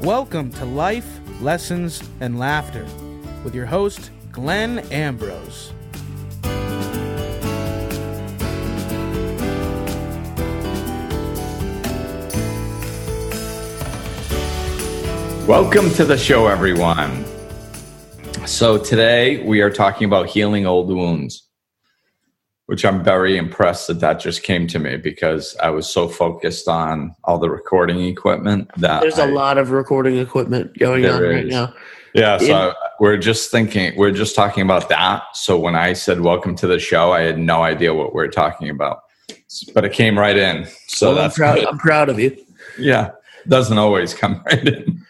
Welcome to Life, Lessons, and Laughter with your host, Glenn Ambrose. Welcome to the show, everyone. So today we are talking about healing old wounds, which I'm very impressed that just came to me because I was so focused on all the recording equipment that there's a lot of recording equipment going on right now. Yeah, so we're just talking about that. So when I said welcome to the show, I had no idea what we're talking about, but it came right in. So well, I'm proud of you. Yeah, doesn't always come right in.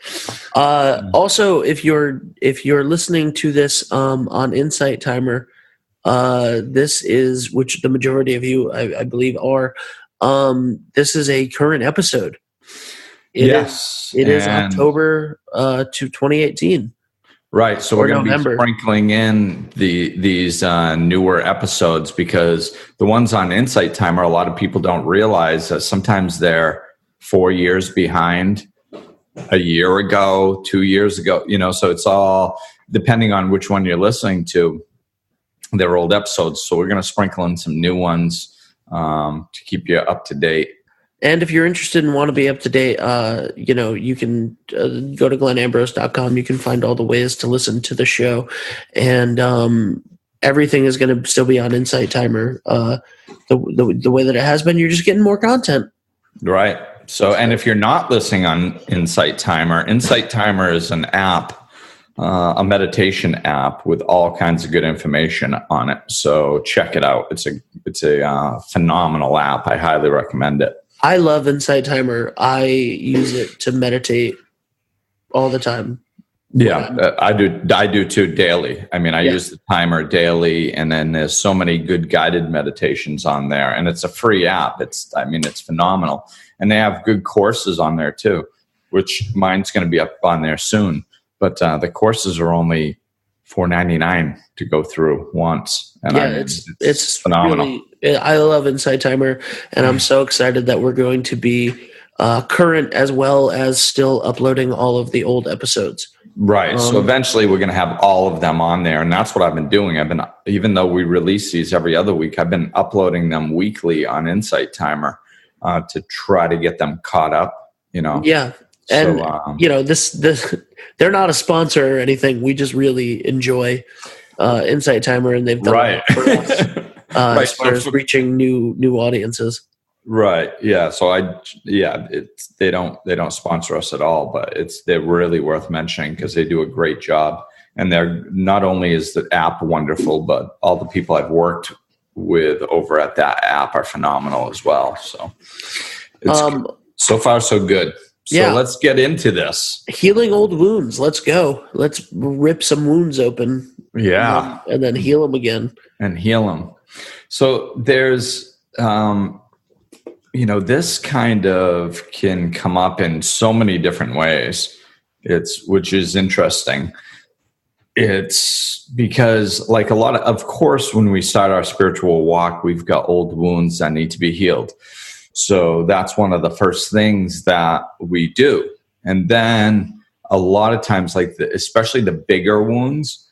Also, if you're listening to this on Insight Timer, this is, which the majority of you I believe are, this is a current episode. It is October to 2018. Right, so we're going to be sprinkling in these newer episodes because the ones on Insight Timer, a lot of people don't realize that sometimes they're 4 years behind, a year ago, 2 years ago, so it's all depending on which one you're listening to. They're old episodes, so we're going to sprinkle in some new ones to keep you up to date. And if you're interested and want to be up to date, you can go to glennambrose.com. You can find all the ways to listen to the show, and everything is going to still be on Insight Timer the way that it has been. You're just getting more content. Right. So, and if you're not listening on Insight Timer is an app. A meditation app with all kinds of good information on it. So check it out. It's a phenomenal app. I highly recommend it. I love Insight Timer. I use it to meditate all the time. Yeah, I do too, daily. I mean, I use the timer daily, and then there's so many good guided meditations on there, and it's a free app. It's phenomenal. And they have good courses on there too, which mine's going to be up on there soon. But the courses are only $4.99 to go through once. And it's phenomenal. Really, I love Insight Timer, and I'm so excited that we're going to be current as well as still uploading all of the old episodes. Right. So eventually we're going to have all of them on there. And that's what I've been doing. Even though we release these every other week, I've been uploading them weekly on Insight Timer to try to get them caught up, Yeah. And, this they're not a sponsor or anything. We just really enjoy Insight Timer, and they've done it for us as far as reaching new audiences. Right. Yeah. So they don't sponsor us at all, but they're really worth mentioning because they do a great job. And they're not only is the app wonderful, but all the people I've worked with over at that app are phenomenal as well. So it's so far so good. So let's get into this. Healing old wounds. Let's go. Let's rip some wounds open. Yeah. And then heal them again. And heal them. So there's, this kind of can come up in so many different ways. Which is interesting. It's because like of course, when we start our spiritual walk, we've got old wounds that need to be healed. So that's one of the first things that we do. And then a lot of times, especially the bigger wounds,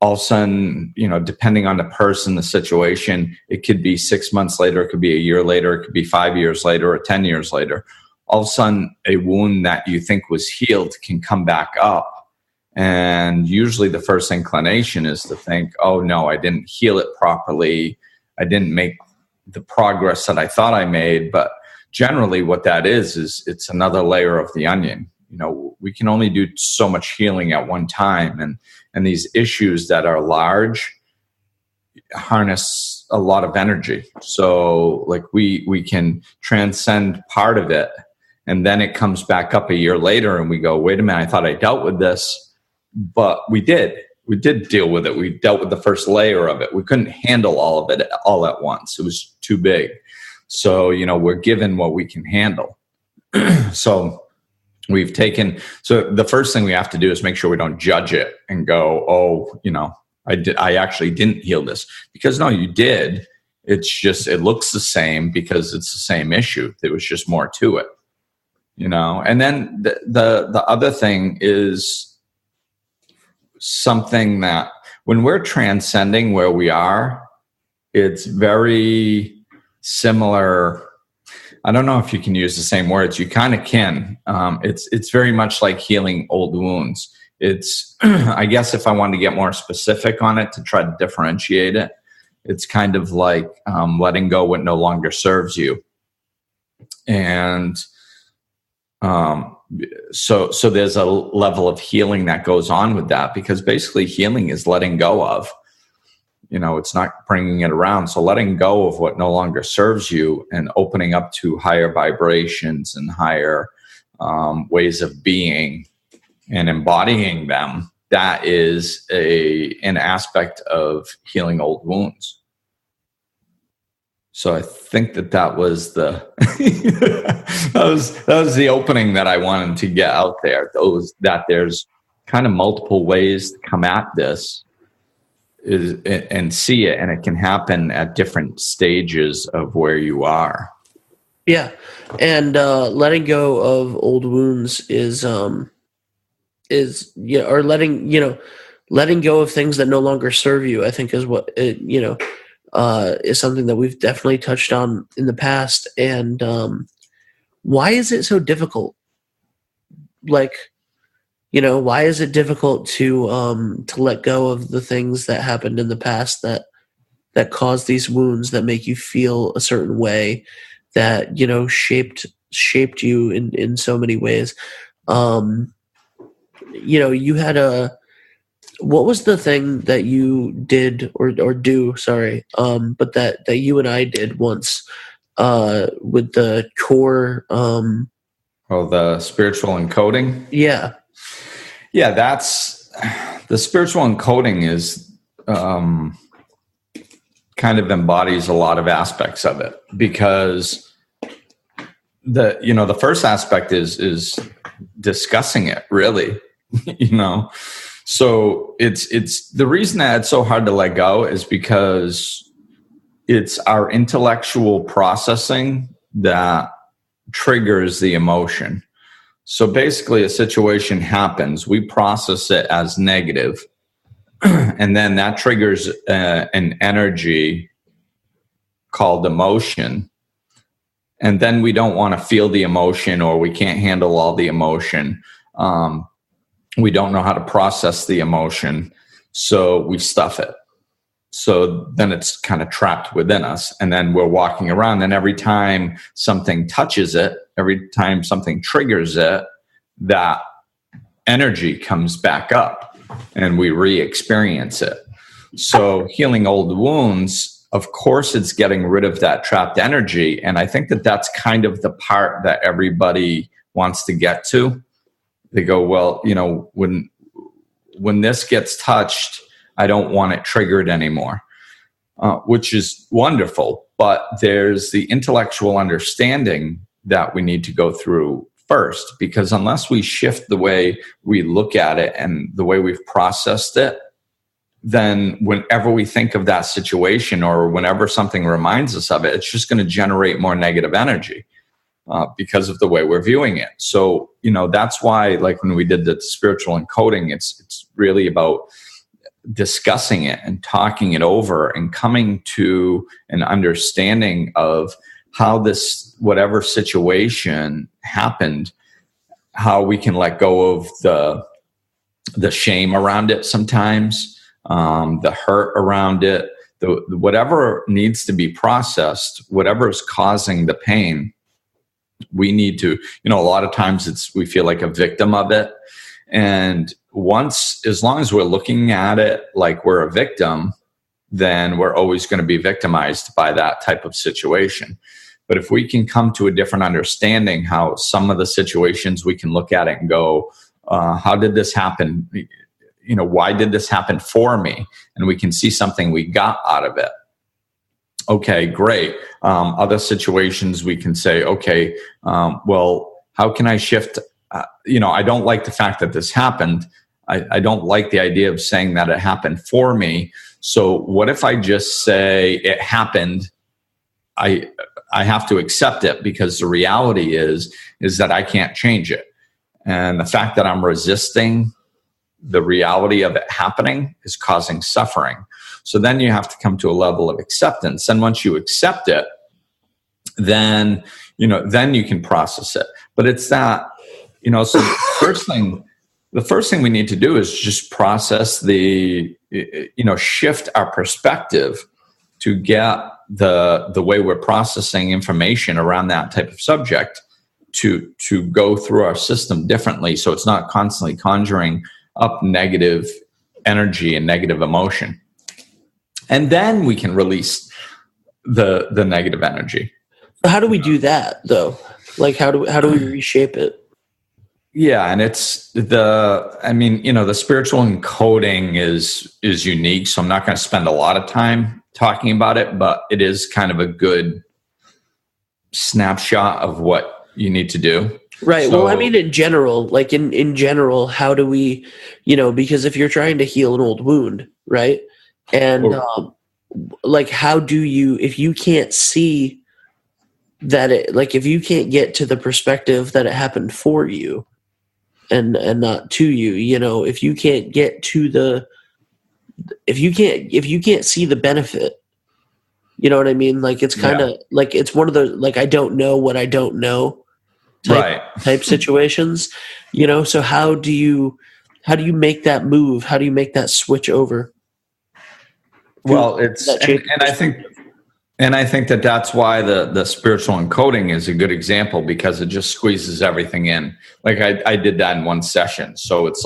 all of a sudden, depending on the person, the situation, it could be 6 months later, it could be a year later, it could be 5 years later or 10 years later. All of a sudden, a wound that you think was healed can come back up. And usually the first inclination is to think, oh no, I didn't heal it properly. I didn't make the progress that I thought I made. But generally what that is it's another layer of the onion. We can only do so much healing at one time. And these issues that are large harness a lot of energy. So we can transcend part of it. And then it comes back up a year later and we go, wait a minute, I thought I dealt with this, but we did. We did deal with it. We dealt with the first layer of it. We couldn't handle all of it all at once. It was too big. So, we're given what we can handle. So the first thing we have to do is make sure we don't judge it and go, I actually didn't heal this. Because no, you did. It's just, it looks the same because it's the same issue. There was just more to it. And then the other thing is something that when we're transcending where we are, it's very similar. I don't know if you can use the same words. You kind of can. It's very much like healing old wounds. It's, I guess if I wanted to get more specific on it to try to differentiate it, it's kind of like letting go what no longer serves you. And so there's a level of healing that goes on with that, because basically healing is letting go of, it's not bringing it around. So letting go of what no longer serves you and opening up to higher vibrations and higher ways of being and embodying them, that is an aspect of healing old wounds. So I think that was the that was the opening that I wanted to get out there. That there's kind of multiple ways to come at this and see it, and it can happen at different stages of where you are. Yeah, and letting go of old wounds is or letting go of things that no longer serve you, I think is what is something that we've definitely touched on in the past. And why is it so difficult? Why is it difficult to let go of the things that happened in the past that caused these wounds, that make you feel a certain way, that shaped you in so many ways? You had what was the thing that you did or do, but that you and I did once with the core? The spiritual encoding? Yeah. Yeah, that's the spiritual encoding is kind of embodies a lot of aspects of it, because the first aspect is discussing it, really. So it's the reason that it's so hard to let go is because it's our intellectual processing that triggers the emotion. So basically a situation happens, we process it as negative, and then that triggers an energy called emotion. And then we don't want to feel the emotion, or we can't handle all the emotion. We don't know how to process the emotion, so we stuff it. So then it's kind of trapped within us, and then we're walking around, and every time something touches it, every time something triggers it, that energy comes back up and we re-experience it. So healing old wounds, of course, it's getting rid of that trapped energy. And I think that's kind of the part that everybody wants to get to. They go, well, when this gets touched, I don't want it triggered anymore, which is wonderful. But there's the intellectual understanding that we need to go through first, because unless we shift the way we look at it and the way we've processed it, then whenever we think of that situation or whenever something reminds us of it, it's just going to generate more negative energy because of the way we're viewing it. So, that's why, like when we did the spiritual encoding, it's really about discussing it and talking it over and coming to an understanding of how this, whatever situation happened, how we can let go of the shame around it sometimes, the hurt around it, whatever needs to be processed, whatever is causing the pain. We need to, a lot of times we feel like a victim of it. And as long as we're looking at it like we're a victim, then we're always going to be victimized by that type of situation. But if we can come to a different understanding, how some of the situations we can look at it and go, how did this happen? Why did this happen for me? And we can see something we got out of it. Okay, great. Other situations we can say, okay, well, how can I shift? I don't like the fact that this happened. I don't like the idea of saying that it happened for me. So what if I just say it happened? I have to accept it, because the reality is that I can't change it. And the fact that I'm resisting the reality of it happening is causing suffering. So then you have to come to a level of acceptance. And once you accept it, then you can process it. But it's that, so the first thing we need to do is just process shift our perspective to get the way we're processing information around that type of subject to go through our system differently, so it's not constantly conjuring up negative energy and negative emotion. And then we can release the negative energy. How do we do that though? Like how do we reshape it? Yeah, and it's the spiritual encoding is unique, so I'm not going to spend a lot of time talking about it, but it is kind of a good snapshot of what you need to do. Right. So, well, I mean, in general, in general, how do we, because if you're trying to heal an old wound, right? And how do you, if you can't see that if you can't get to the perspective that it happened for you and not to you, if you can't get to if you can't see the benefit, you know what I mean? It's kind of it's one of the, I don't know what I don't know type situations, so how do you make that move? How do you make that switch over? Well, it's, and I think that's why the spiritual encoding is a good example, because it just squeezes everything in. I did that in one session. So it's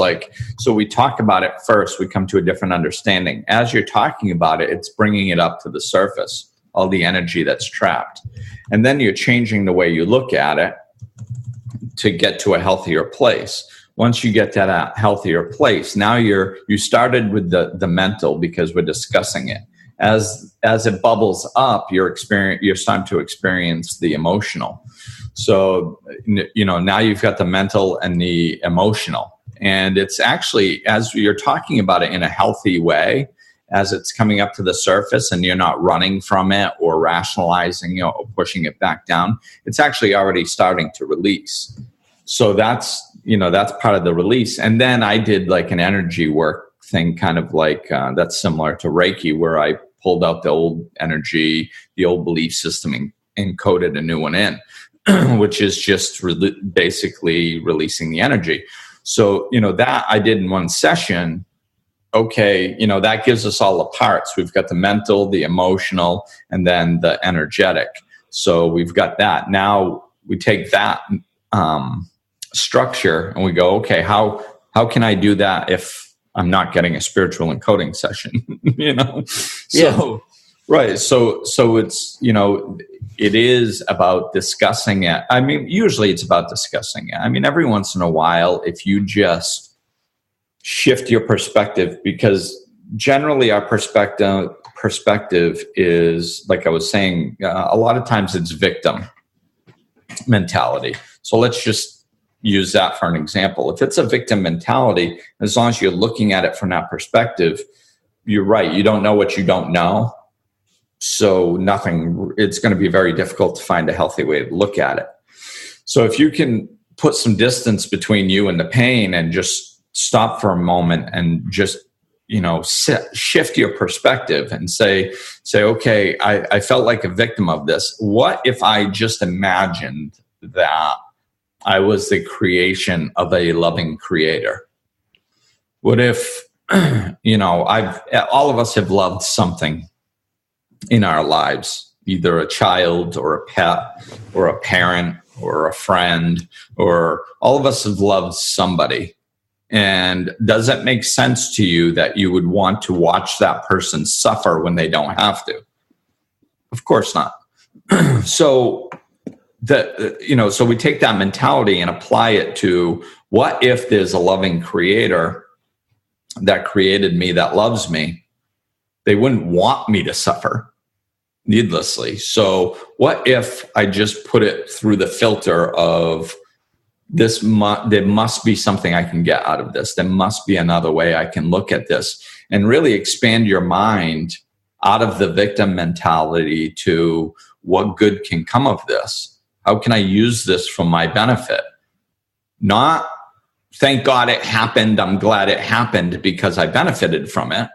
so we talk about it first, we come to a different understanding. As you're talking about it, it's bringing it up to the surface, all the energy that's trapped. And then you're changing the way you look at it to get to a healthier place. Once you get to that healthier place, now you started with the mental, because we're discussing it. As it bubbles up, you're starting to experience the emotional. So, now you've got the mental and the emotional. And it's actually, as you're talking about it in a healthy way, as it's coming up to the surface and you're not running from it or rationalizing or pushing it back down, it's actually already starting to release. So that's part of the release. And then I did an energy work thing, kind of that's similar to Reiki, where I pulled out the old energy, the old belief system, and encoded a new one in, which is just basically releasing the energy. So, that I did in one session. Okay, that gives us all the parts. We've got the mental, the emotional, and then the energetic. So we've got that. Now we take that structure and we go, okay, how can I do that if I'm not getting a spiritual encoding session? So right. So it's, it is about discussing it. I mean, usually it's about discussing it. I mean, every once in a while, if you just shift your perspective, because generally our perspective is, like I was saying, a lot of times it's victim mentality. So let's just use that for an example. If it's a victim mentality, as long as you're looking at it from that perspective, you're right. You don't know what you don't know. So it's going to be very difficult to find a healthy way to look at it. So if you can put some distance between you and the pain and just stop for a moment and just, shift your perspective and say, okay, I felt like a victim of this. What if I just imagined that I was the creation of a loving creator? What if, all of us have loved something in our lives, either a child or a pet or a parent or a friend, or all of us have loved somebody. And does it make sense to you that you would want to watch that person suffer when they don't have to? Of course not. So so we take that mentality and apply it to, what if there's a loving creator that created me, that loves me? They wouldn't want me to suffer needlessly. So what if I just put it through the filter of this? There must be something I can get out of this. There must be another way I can look at this, and really expand your mind out of the victim mentality to what good can come of this? How can I use this for my benefit? Not, thank God it happened, I'm glad it happened because I benefited from it.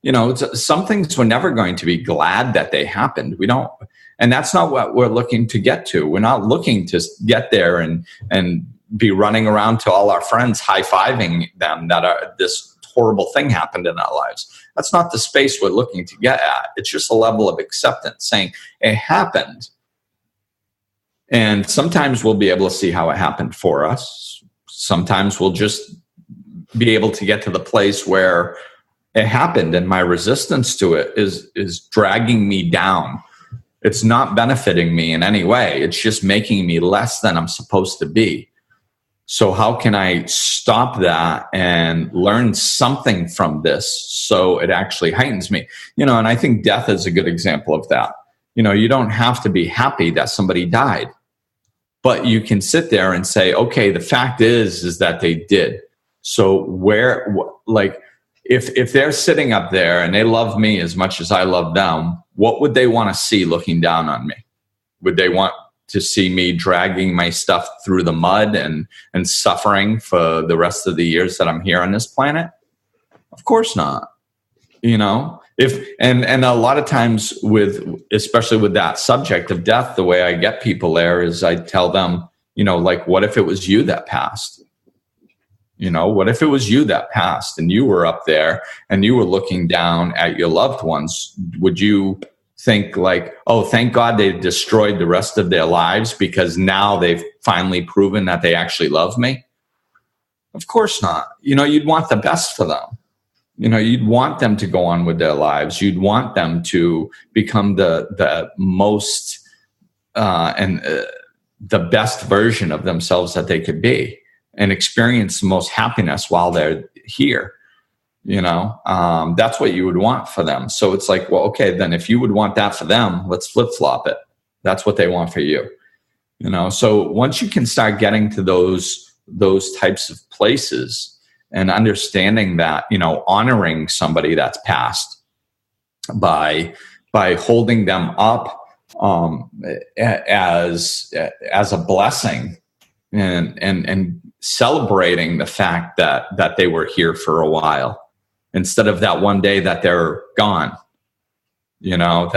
You know, some things we're never going to be glad that they happened. We don't, and that's not what we're looking to get to. We're not looking to get there and be running around to all our friends, high-fiving them that this horrible thing happened in our lives. That's not the space we're looking to get at. It's just a level of acceptance, saying it happened. And sometimes we'll be able to see how it happened for us. Sometimes we'll just be able to get to the place where it happened and my resistance to it is dragging me down. It's not benefiting me in any way. It's just making me less than I'm supposed to be. So how can I stop that and learn something from this so it actually heightens me? You know, and I think death is a good example of that. You know, you don't have to be happy that somebody died, but you can sit there and say, okay, the fact is that they did. So if they're sitting up there and they love me as much as I love them, what would they want to see looking down on me? Would they want to see me dragging my stuff through the mud and suffering for the rest of the years that I'm here on this planet? Of course not. You know, and a lot of times especially with that subject of death, the way I get people there is I tell them, you know, like, what if it was you that passed? You know, what if it was you that passed and you were up there and you were looking down at your loved ones? Would you think like, oh, thank God they destroyed the rest of their lives because now they've finally proven that they actually love me? Of course not. You know, you'd want the best for them. You know, you'd want them to go on with their lives. You'd want them to become the most the best version of themselves that they could be and experience the most happiness while they're here. You know, that's what you would want for them. So it's like, well, okay, then if you would want that for them, let's flip-flop it. That's what they want for you. You know, so once you can start getting to those types of places and understanding that, you know, honoring somebody that's passed by holding them up as a blessing and celebrating the fact that they were here for a while instead of that one day that they're gone. You know,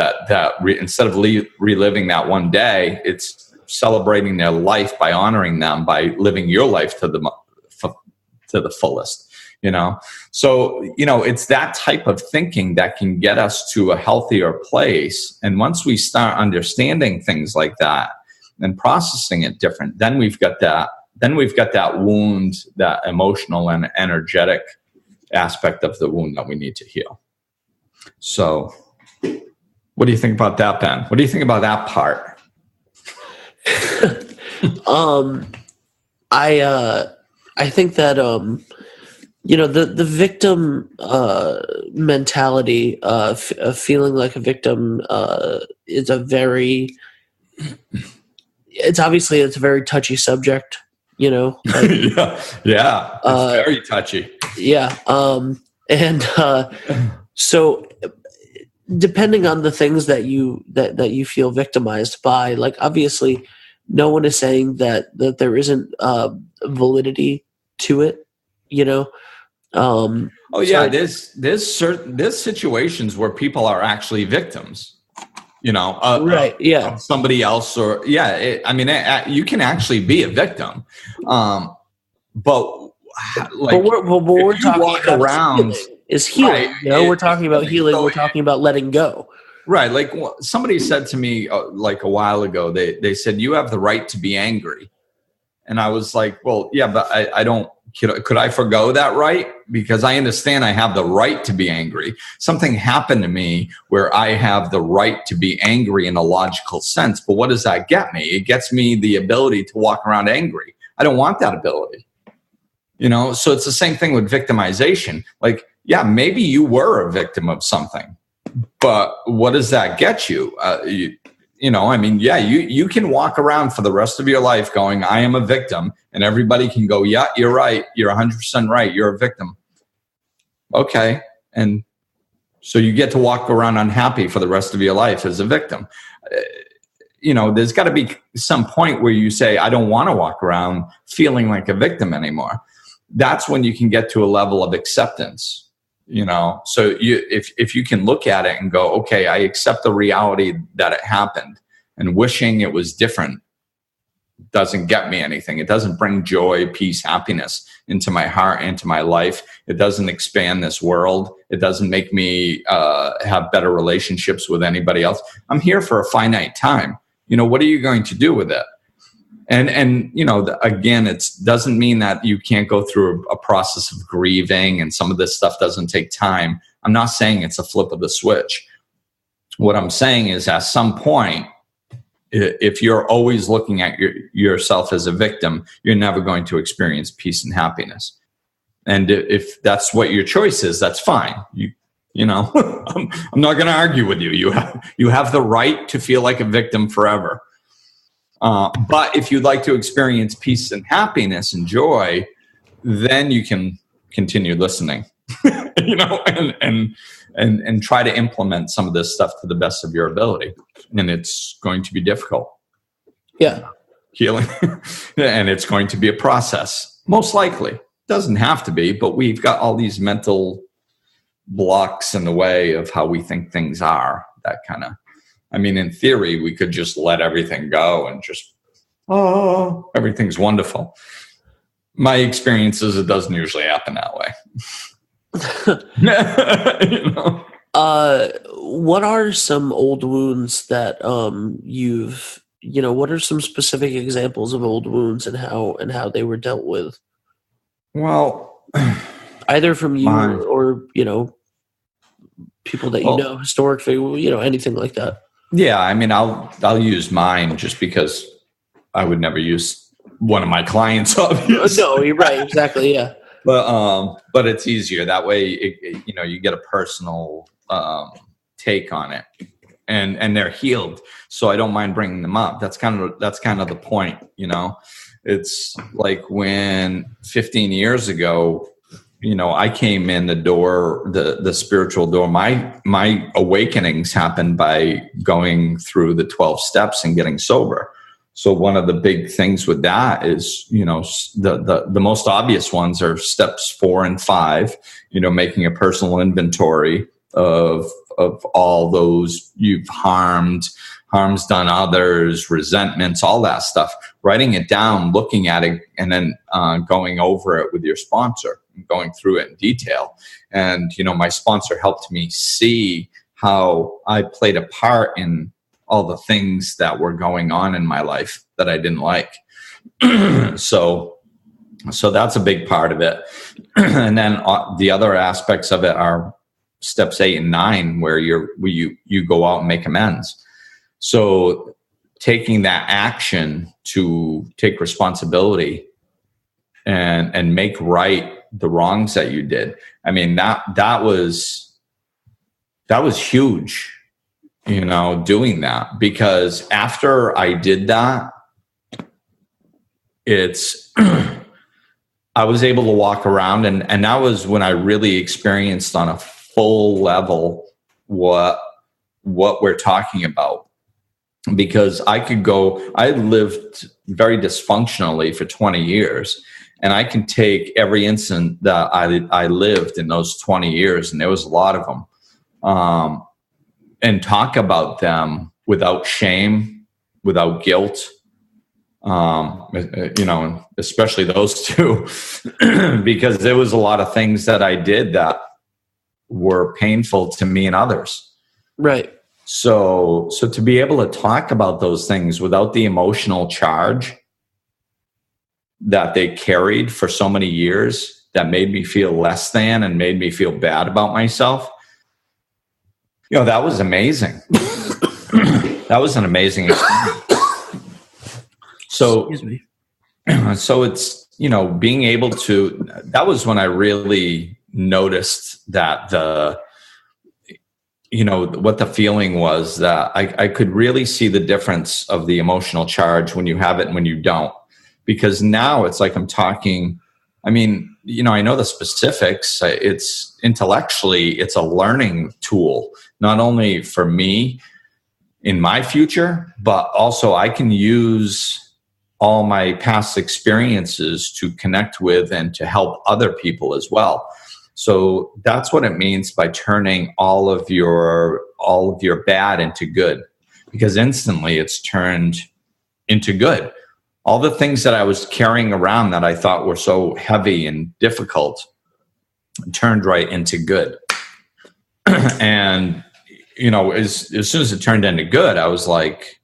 instead of reliving that one day, it's celebrating their life by honoring them, by living your life to the fullest, you know? So, you know, it's that type of thinking that can get us to a healthier place. And once we start understanding things like that and processing it different, then we've got that wound, that emotional and energetic aspect of the wound that we need to heal. So what do you think about that, Ben? What do you think about that part? I think that you know, the victim mentality of feeling like a victim is a very very touchy subject, you know. Like, yeah, it's very touchy. Yeah, and so depending on the things that you feel victimized by, like, obviously no one is saying that there isn't validity to it, you know. There's situations where people are actually victims, you know, right? Yeah, of somebody else, or you can actually be a victim, but like, we're talking about around is healing. Right. You know, we're talking about healing. So we're talking about letting go. Right. Like somebody said to me like a while ago, they said, you have the right to be angry. And I was like, well, yeah, but I don't, could I forgo that right? Because I understand I have the right to be angry. Something happened to me where I have the right to be angry in a logical sense. But what does that get me? It gets me the ability to walk around angry. I don't want that ability. You know, so it's the same thing with victimization. Like, yeah, maybe you were a victim of something, but what does that get you? You know, I mean, yeah, you can walk around for the rest of your life going, I am a victim, and everybody can go, yeah, you're right. You're 100% right. You're a victim. Okay. And So you get to walk around unhappy for the rest of your life as a victim. There's got to be some point where you say, I don't want to walk around feeling like a victim anymore. That's when you can get to a level of acceptance. So if you can look at it and go, okay, I accept the reality that it happened, and wishing it was different doesn't get me anything. It doesn't bring joy, peace, happiness into my heart, into my life. It doesn't expand this world. It doesn't make me have better relationships with anybody else. I'm here for a finite time. What are you going to do with it? And again, it doesn't mean that you can't go through a process of grieving, and some of this stuff doesn't take time. I'm not saying it's a flip of the switch. What I'm saying is, at some point, if you're always looking at yourself as a victim, you're never going to experience peace and happiness. And if that's what your choice is, that's fine. I'm not going to argue with you. You have the right to feel like a victim forever. But if you'd like to experience peace and happiness and joy, then you can continue listening, and try to implement some of this stuff to the best of your ability. And it's going to be difficult. Yeah. Healing. And it's going to be a process. Most likely. Doesn't have to be, but we've got all these mental blocks in the way of how we think things are. That kind of, in theory, we could just let everything go and just, everything's wonderful. My experience is it doesn't usually happen that way. What are some old wounds that what are some specific examples of old wounds and how they were dealt with? Well, either from you or people that historically, anything like that. Yeah, I'll use mine just because I would never use one of my clients, obviously. No, you're right, exactly, yeah. But it's easier that way. You get a personal take on it, and they're healed. So I don't mind bringing them up. That's kind of the point. It's like when 15 years ago, I came in the door, the spiritual door. My awakenings happened by going through the 12 steps and getting sober. So one of the big things with that is, the most obvious ones are steps 4 and 5, making a personal inventory of all those you've harms done others, resentments, all that stuff, writing it down, looking at it, and then going over it with your sponsor, going through it in detail. And, my sponsor helped me see how I played a part in all the things that were going on in my life that I didn't like. So that's a big part of it. And then the other aspects of it are steps 8 and 9, where you go out and make amends. So taking that action to take responsibility and make right the wrongs that you did. That was huge. Doing that, because after I did that, I was able to walk around, and that was when I really experienced on a full level what we're talking about. Because I lived very dysfunctionally for 20 years, and I can take every instant that I lived in those 20 years, and there was a lot of them, and talk about them without shame, without guilt, especially those two, because there was a lot of things that I did that were painful to me and others. Right. So to be able to talk about those things without the emotional charge that they carried for so many years, that made me feel less than and made me feel bad about myself, that was amazing. That was an amazing experience. So it's, being able to, that was when I really noticed that what the feeling was, that I could really see the difference of the emotional charge when you have it and when you don't. Because now it's like I'm talking I mean, I know the specifics. It's intellectually, it's a learning tool, not only for me in my future, but also I can use all my past experiences to connect with and to help other people as well. So that's what it means by turning all of your bad into good, because instantly it's turned into good. All the things that I was carrying around that I thought were so heavy and difficult turned right into good. And, as soon as it turned into good, I was like,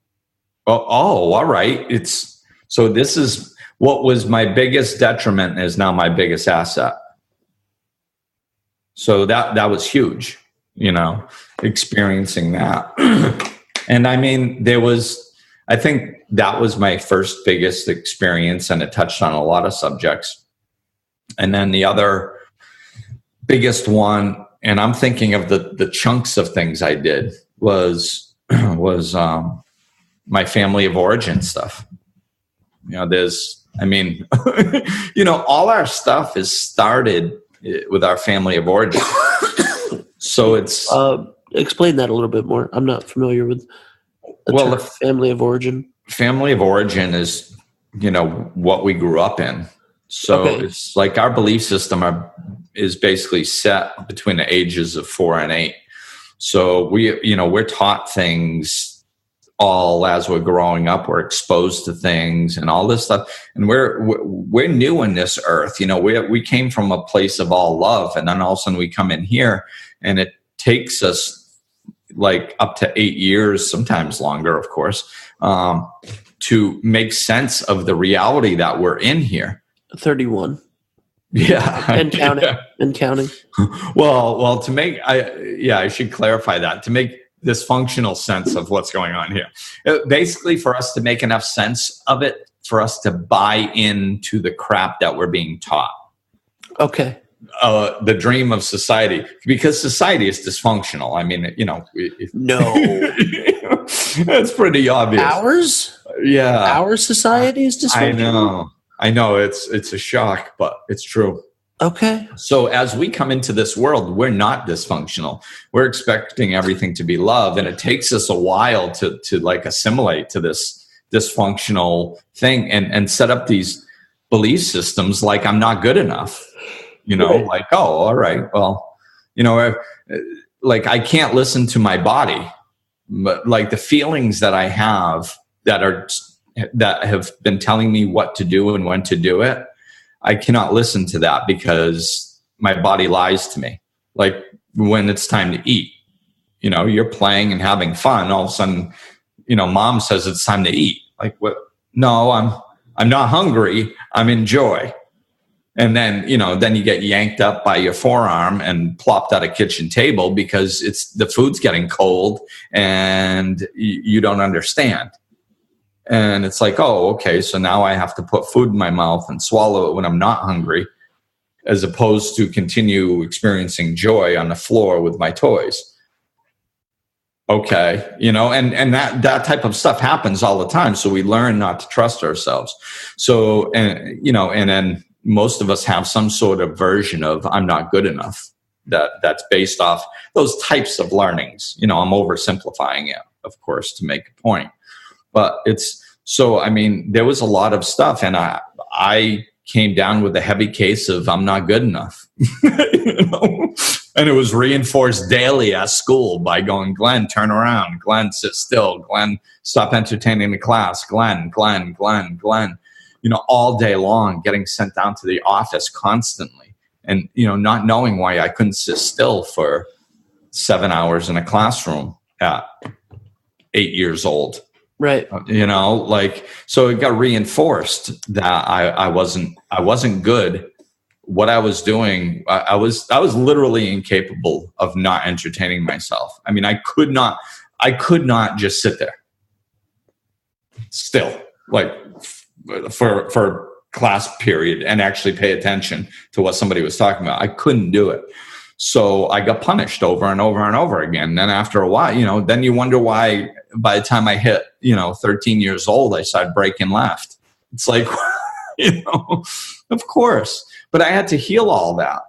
oh, all right. So this is what was my biggest detriment is now my biggest asset. So that was huge, experiencing that. And I mean, I think that was my first biggest experience, and it touched on a lot of subjects. And then the other biggest one, and I'm thinking of the chunks of things I did, was my family of origin stuff. All our stuff is started with our family of origin. So it's explain that a little bit more. I'm not familiar with the family of origin. Family of origin is what we grew up in. So It's like our belief system is basically set between the ages of 4 and 8. So we're taught things all as we're growing up. We're exposed to things and all this stuff, and we're new in this earth. We came from a place of all love, and then all of a sudden we come in here, and it takes us like up to 8 years, sometimes longer, of course, to make sense of the reality that we're in here. 31. Yeah. And counting. Yeah. And counting. Well, I should clarify that. To make this functional sense of what's going on here. Basically, for us to make enough sense of it, for us to buy into the crap that we're being taught. Okay. The dream of society, because society is dysfunctional. I mean, no, that's pretty obvious. Ours? Yeah. Our society is dysfunctional. I know. It's a shock, but it's true. Okay. So as we come into this world, we're not dysfunctional. We're expecting everything to be love. And it takes us a while to like assimilate to this dysfunctional thing and set up these belief systems like I'm not good enough, right. Like, oh, all right. Well, like I can't listen to my body, but like the feelings that I have that have been telling me what to do and when to do it, I cannot listen to that because my body lies to me. Like when it's time to eat, you're playing and having fun. All of a sudden, mom says it's time to eat. Like, what? No, I'm not hungry. I'm in joy. And then, then you get yanked up by your forearm and plopped at a kitchen table because the food's getting cold and you don't understand. And it's like, oh, okay, so now I have to put food in my mouth and swallow it when I'm not hungry, as opposed to continue experiencing joy on the floor with my toys. Okay, and that type of stuff happens all the time. So we learn not to trust ourselves. So, and then most of us have some sort of version of I'm not good enough that's based off those types of learnings. I'm oversimplifying it, of course, to make a point. But there was a lot of stuff, and I came down with a heavy case of I'm not good enough, and it was reinforced daily at school by going, Glenn, turn around, Glenn, sit still, Glenn, stop entertaining the class, Glenn, all day long, getting sent down to the office constantly, and not knowing why I couldn't sit still for 7 hours in a classroom at 8 years old. Right. So it got reinforced that I wasn't good. What I was doing, I was literally incapable of not entertaining myself. I mean, I could not just sit there still, like for class period and actually pay attention to what somebody was talking about. I couldn't do it. So I got punished over and over and over again. And then after a while, then you wonder why by the time I hit, 13 years old, I started breaking left. It's like, Of course. But I had to heal all that.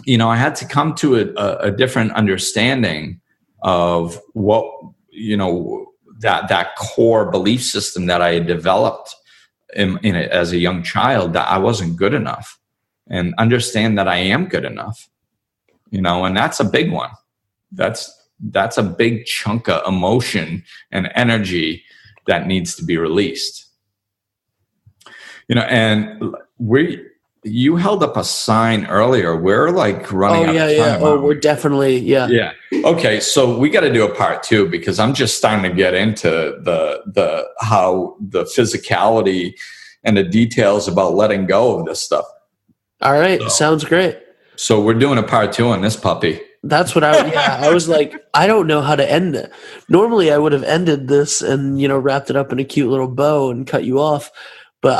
I had to come to a different understanding of what, that core belief system that I had developed in it as a young child, that I wasn't good enough, and understand that I am good enough, and that's a big one. That's a big chunk of emotion and energy that needs to be released. And you held up a sign earlier. We're like running out of time. Yeah. Oh, we're definitely, Yeah. Okay. So we got to do a part 2, because I'm just starting to get into the how the physicality and the details about letting go of this stuff. All right. Sounds great. So we're doing a part 2 on this puppy. That's what I was like, I don't know how to end it. Normally I would have ended this and, wrapped it up in a cute little bow and cut you off. But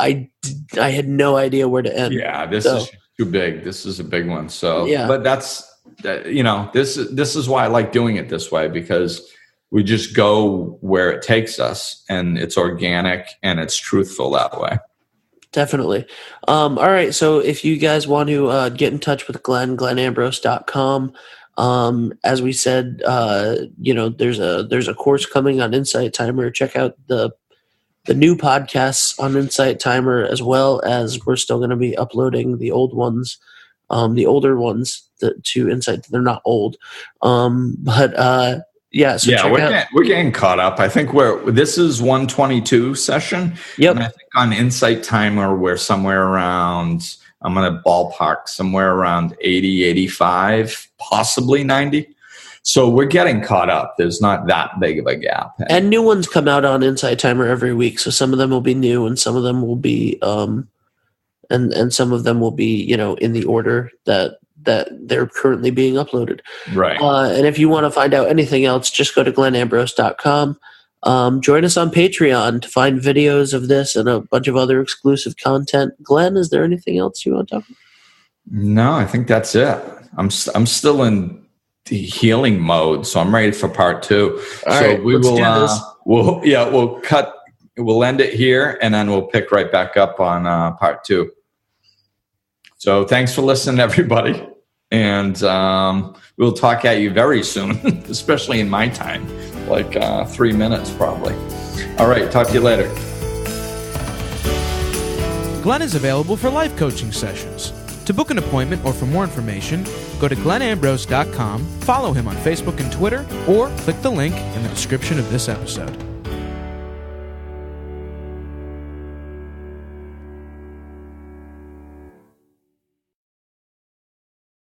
I had no idea where to end. Yeah, this is too big. This is a big one. So, yeah. But this is why I like doing it this way, because we just go where it takes us, and it's organic and it's truthful that way. Definitely. All right. So if you guys want to get in touch with Glenn, glennambrose.com. As we said, there's a course coming on Insight Timer. Check out the new podcasts on Insight Timer, as well as we're still going to be uploading the old ones, the older ones to Insight. They're not old. So we're getting caught up. I think this is 122 session. Yep. And I think on Insight Timer, we're somewhere around, I'm going to ballpark somewhere around 80, 85, possibly 90. So we're getting caught up. There's not that big of a gap. And new ones come out on Insight Timer every week. So some of them will be new, and some of them will be, and some of them will be, in the order that they're currently being uploaded. Right. And if you want to find out anything else, just go to glennambrose.com. Join us on Patreon to find videos of this and a bunch of other exclusive content. Glenn, is there anything else you want to talk about? No, I think that's it. I'm still in the healing mode, so I'm ready for part 2. All right, we will we'll end it here, and then we'll pick right back up on part 2. So thanks for listening, everybody, and we'll talk at you very soon, especially in my time, like 3 minutes probably. All right, talk to you later. Glenn is available for life coaching sessions. To book an appointment or for more information, go to glennambrose.com, follow him on Facebook and Twitter, or click the link in the description of this episode.